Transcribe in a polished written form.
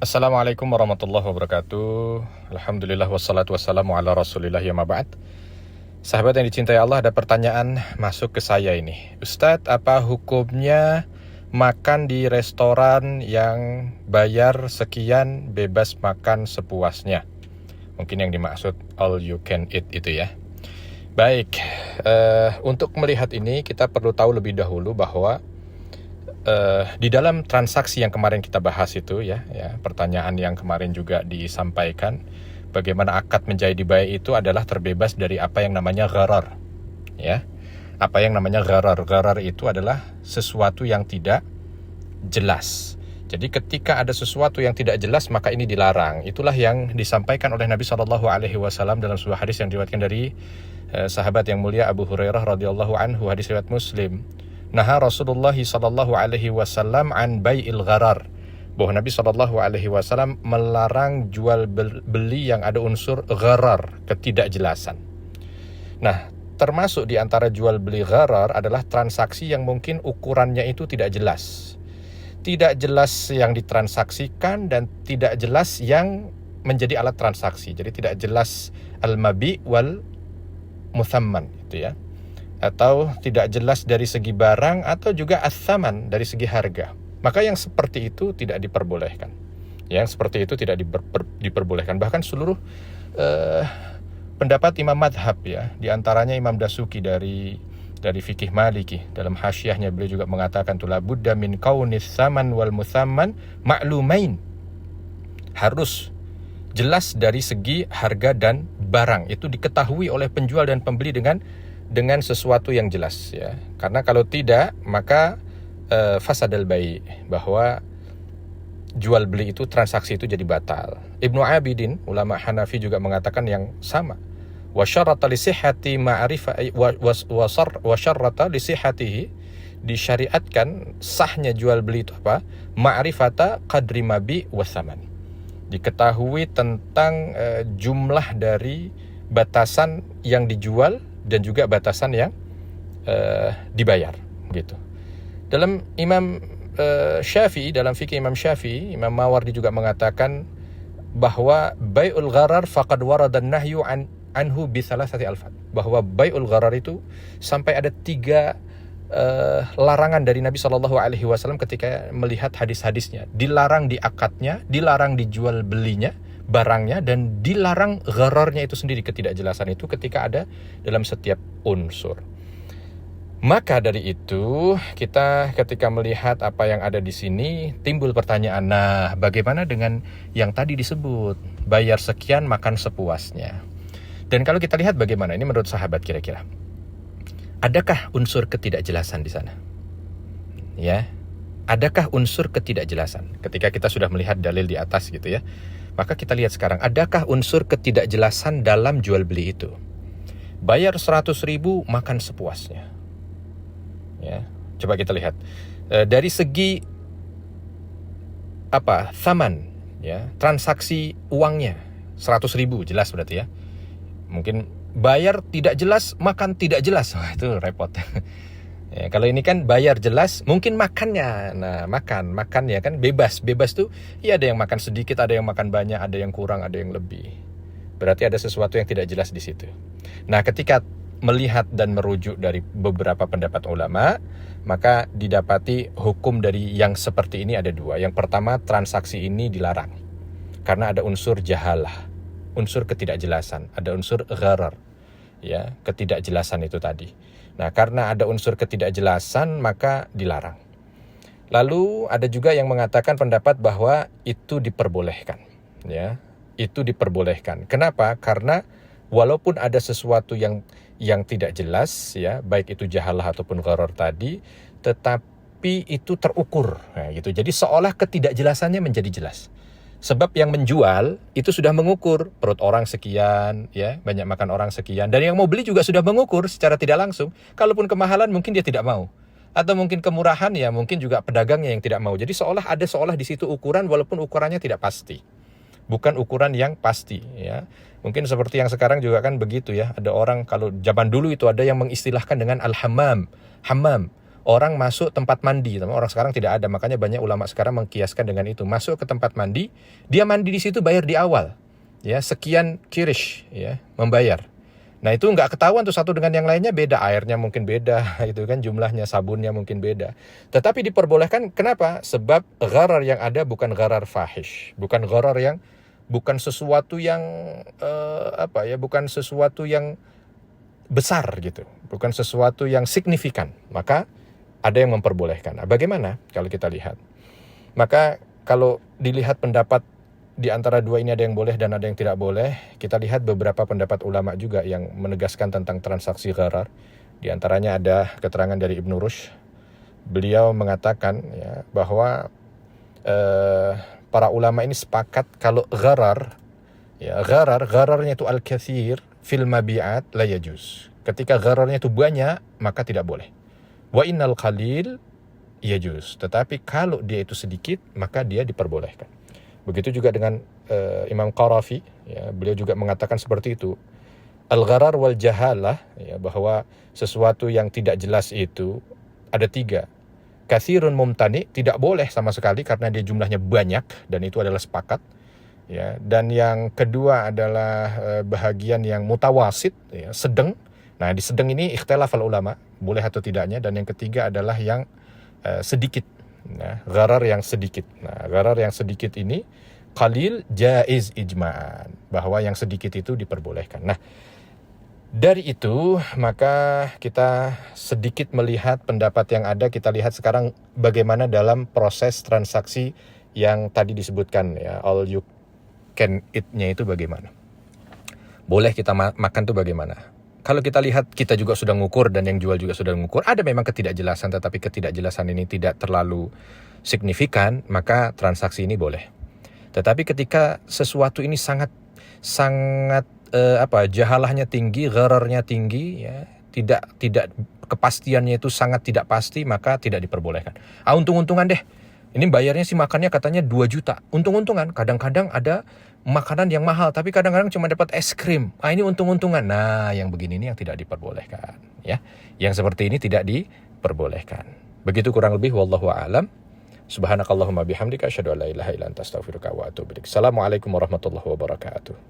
Assalamualaikum warahmatullahi wabarakatuh. Alhamdulillah wassalatu wassalamu ala rasulillah ya maba'ad. Sahabat yang dicintai Allah, ada pertanyaan masuk ke saya ini. Ustadz, apa hukumnya makan di restoran yang bayar sekian bebas makan sepuasnya? Mungkin yang dimaksud all you can eat itu ya. Baik, untuk melihat ini kita perlu tahu lebih dahulu bahwa di dalam transaksi yang kemarin kita bahas itu ya, pertanyaan yang kemarin juga disampaikan, bagaimana akad menjadi baik itu adalah terbebas dari apa yang namanya gharar, ya. Apa yang namanya gharar? Gharar itu adalah sesuatu yang tidak jelas. Jadi ketika ada sesuatu yang tidak jelas maka ini dilarang. Itulah yang disampaikan oleh Nabi SAW dalam sebuah hadis yang diriwayatkan dari sahabat yang mulia Abu Hurairah radhiyallahu anhu, hadis riwayat Muslim. Naha Rasulullah sallallahu alaihi wasallam an bai'il gharar, bahwa Nabi sallallahu alaihi wasallam melarang jual beli yang ada unsur gharar, ketidakjelasan. Nah, termasuk di antara jual beli gharar adalah transaksi yang mungkin ukurannya itu tidak jelas. Tidak jelas yang ditransaksikan dan tidak jelas yang menjadi alat transaksi. Jadi tidak jelas al-mabi wal muthamman itu ya. Atau tidak jelas dari segi barang atau juga as-saman dari segi harga. Maka yang seperti itu tidak diperbolehkan. Yang seperti itu tidak diperbolehkan. Bahkan seluruh pendapat imam madhab ya, di antaranya Imam Dasuki dari fikih Maliki, dalam hasyiahnya beliau juga mengatakan la budda min kaunis saman wal musamman ma'lumain. Harus jelas dari segi harga dan barang, itu diketahui oleh penjual dan pembeli dengan sesuatu yang jelas ya. Karena kalau tidak maka fasadal bai', bahwa jual beli itu, transaksi itu jadi batal. Ibnu Abidin, ulama Hanafi, juga mengatakan yang sama. Wa syarata li sihhati ma'rifah wa syarata li sihhatihi, disyariatkan sahnya jual beli itu apa? Ma'rifata qadri mabi wa tsaman. Diketahui tentang jumlah dari batasan yang dijual dan juga batasan yang dibayar gitu. Dalam Imam Syafi'i, dalam fikih Imam Syafi'i, Imam Mawardi juga mengatakan bahwa bai'ul gharar faqad warada an-nahyu anhu bi thalathati alfat, bahwa bai'ul gharar itu sampai ada 3 larangan dari Nabi SAW ketika melihat hadis-hadisnya. Dilarang di akadnya, dilarang dijual belinya barangnya, dan dilarang ghararnya itu sendiri, ketidakjelasan itu ketika ada dalam setiap unsur. Maka dari itu kita ketika melihat apa yang ada di sini timbul pertanyaan, nah bagaimana dengan yang tadi disebut bayar sekian makan sepuasnya? Dan kalau kita lihat bagaimana ini menurut sahabat, kira-kira adakah unsur ketidakjelasan di sana? Ya, adakah unsur ketidakjelasan? Ketika kita sudah melihat dalil di atas gitu ya, maka kita lihat sekarang, adakah unsur ketidakjelasan dalam jual beli itu? Bayar 100.000 makan sepuasnya. Ya, coba kita lihat dari segi apa? Thaman, ya, transaksi uangnya 100.000 jelas berarti ya. Mungkin bayar tidak jelas, makan tidak jelas. Wah, itu repot. Ya, kalau ini kan bayar jelas, mungkin makannya, nah makan ya kan bebas tuh, ya ada yang makan sedikit, ada yang makan banyak, ada yang kurang, ada yang lebih. Berarti ada sesuatu yang tidak jelas di situ. Nah, ketika melihat dan merujuk dari beberapa pendapat ulama, maka didapati hukum dari yang seperti ini ada 2. Yang pertama, transaksi ini dilarang karena ada unsur jahalah, unsur ketidakjelasan, ada unsur gharar, ya, ketidakjelasan itu tadi. Nah, karena ada unsur ketidakjelasan maka dilarang. Lalu ada juga yang mengatakan pendapat bahwa itu diperbolehkan, ya. Itu diperbolehkan. Kenapa? Karena walaupun ada sesuatu yang tidak jelas, ya, baik itu jahalah ataupun gharar tadi, tetapi itu terukur. Nah, gitu. Jadi seolah ketidakjelasannya menjadi jelas. Sebab yang menjual itu sudah mengukur perut orang sekian, ya, banyak makan orang sekian, dan yang mau beli juga sudah mengukur secara tidak langsung. Kalaupun kemahalan mungkin dia tidak mau, atau mungkin kemurahan ya mungkin juga pedagangnya yang tidak mau. Jadi seolah di situ ukuran, walaupun ukurannya tidak pasti, bukan ukuran yang pasti, ya. Mungkin seperti yang sekarang juga kan begitu ya. Ada orang, kalau zaman dulu itu ada yang mengistilahkan dengan al-hammam. orang masuk tempat mandi, orang sekarang tidak ada, makanya banyak ulama sekarang mengkiaskan dengan itu. Masuk ke tempat mandi, dia mandi di situ bayar di awal, ya sekian kirish, ya membayar. Nah itu nggak ketahuan tuh satu dengan yang lainnya, beda airnya mungkin beda, itu kan jumlahnya, sabunnya mungkin beda. Tetapi diperbolehkan, kenapa? Sebab gharar yang ada bukan gharar fahish, bukan gharar yang, bukan sesuatu yang bukan sesuatu yang besar gitu, bukan sesuatu yang signifikan. Maka ada yang memperbolehkan. Nah, bagaimana kalau kita lihat? Maka kalau dilihat pendapat di antara dua ini, ada yang boleh dan ada yang tidak boleh, kita lihat beberapa pendapat ulama juga yang menegaskan tentang transaksi gharar. Di antaranya ada keterangan dari Ibnu Rushd. Beliau mengatakan ya, bahwa para ulama ini sepakat kalau gharar, ya ghararnya itu al-katsir fil mabi'at la yajuz. Ketika ghararnya itu banyak, maka tidak boleh. Wa innal qalil yajuz. Tetapi kalau dia itu sedikit, maka dia diperbolehkan. Begitu juga dengan Imam Qarafi, ya, beliau juga mengatakan seperti itu. Al-gharar wal jahalah, ya, bahwa sesuatu yang tidak jelas itu ada 3. Katsirun mumtani, tidak boleh sama sekali karena dia jumlahnya banyak, dan itu adalah sepakat. Ya, dan yang kedua adalah bahagian yang mutawasit, ya, sedang. Nah, di sedang ini ikhtilaf al ulama, boleh atau tidaknya. Dan yang ketiga adalah yang sedikit. Nah, gharar yang sedikit. Nah, gharar yang sedikit ini qalil jaiz ijma'an, bahwa yang sedikit itu diperbolehkan. Nah, dari itu maka kita sedikit melihat pendapat yang ada. Kita lihat sekarang bagaimana dalam proses transaksi yang tadi disebutkan, ya, all you can eat-nya itu bagaimana. Boleh kita makan itu bagaimana. Kalau kita lihat, kita juga sudah ngukur dan yang jual juga sudah ngukur. Ada memang ketidakjelasan, tetapi ketidakjelasan ini tidak terlalu signifikan, maka transaksi ini boleh. Tetapi ketika sesuatu ini sangat jahalahnya tinggi, ghararnya tinggi, ya, tidak kepastiannya itu sangat tidak pasti, maka tidak diperbolehkan. Untung-untungan deh. Ini bayarnya si makannya katanya 2 juta. Untung-untungan. Kadang-kadang ada makanan yang mahal, tapi kadang-kadang cuma dapat es krim. Ini untung-untungan. Nah, yang begini ini yang tidak diperbolehkan. Ya, yang seperti ini tidak diperbolehkan. Begitu kurang lebih, wallahu a'lam. Subhanakallahumma bihamdika asyhadu an la ilaha illa anta astaghfiruka wa atubu ilaik. Assalamualaikum warahmatullahi wabarakatuh.